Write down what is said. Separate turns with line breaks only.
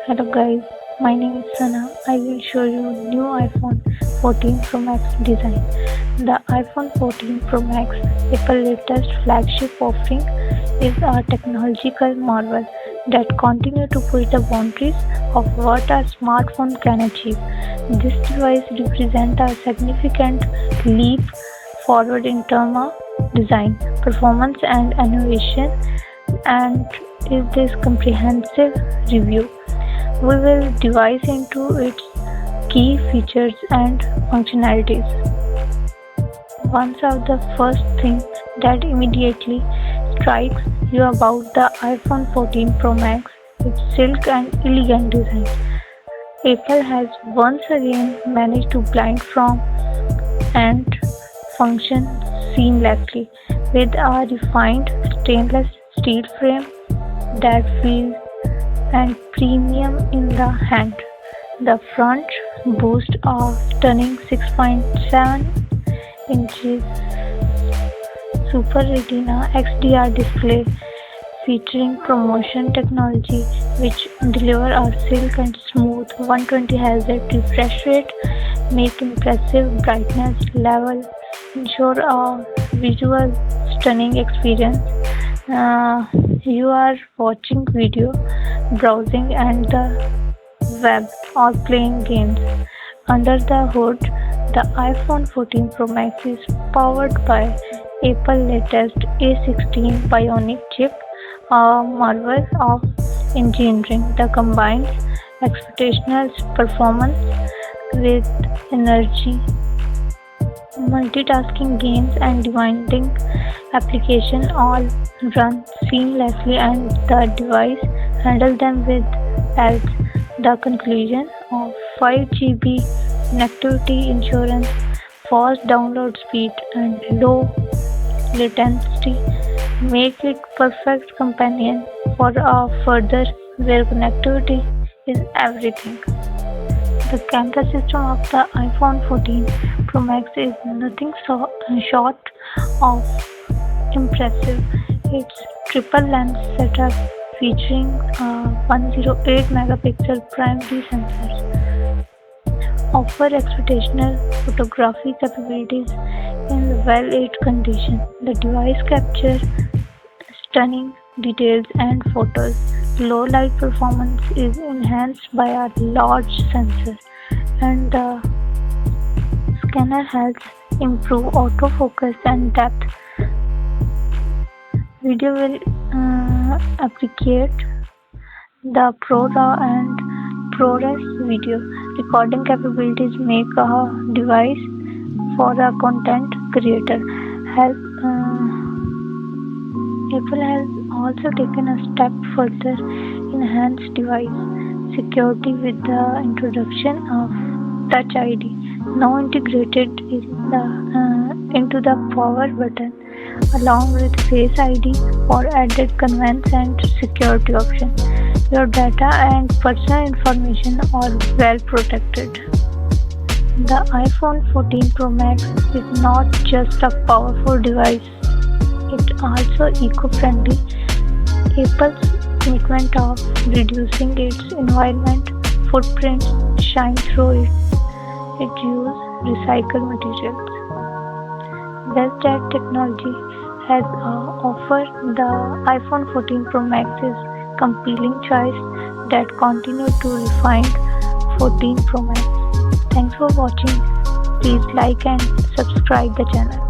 Hello guys, my name is Sana. I will show you new iPhone 14 Pro Max design. The iPhone 14 Pro Max, Apple's latest flagship offering, is a technological marvel that continues to push the boundaries of what a smartphone can achieve. This device represents a significant leap forward in terms of design, performance, and innovation. And in this comprehensive review, we will dive into its key features and functionalities. One of the first things that immediately strikes you about the iPhone 14 Pro Max is its sleek and elegant design. Apple has once again managed to blend form and function seamlessly with a refined stainless steel frame that feels and premium in the hand. The front boasts a stunning 6.7 inches Super Retina XDR display featuring promotion technology which deliver a sleek and smooth 120 Hz refresh rate, make impressive brightness level, ensure a visual stunning experience. You are watching video, browsing and the web or playing games. Under the hood, the iPhone 14 Pro Max is powered by Apple's latest A16 Bionic chip, a marvel of engineering that combines exceptional performance with energy, multitasking games and demanding application all run seamlessly and the device handles them with health. The conclusion of 5 GB connectivity insurance, fast download speed and low latency make it perfect companion for a further where connectivity is everything. The camera system of the iPhone 14 Pro Max is nothing short of impressive. Its triple lens setup featuring a 108 megapixel primary sensor offer exceptional photography capabilities in well-lit condition. The device captures stunning details and photos. Low light performance is enhanced by a large sensor, and the scanner helps improve autofocus and depth. Video will appreciate the ProRAW and ProRes video recording capabilities make a device for a content creator. Apple has also taken a step further enhanced device security with the introduction of Touch ID, now integrated into the power button, along with Face ID for added convenience and security options. Your data and personal information are well protected. The iPhone 14 Pro Max is not just a powerful device, it's also eco-friendly. Apple's commitment of reducing its environment footprint shines through it use recycled materials. Best that technology has offered, the iPhone 14 Pro Max is compelling choice that continue to refine 14 Pro Max. Thanks for watching. Please like and subscribe the channel.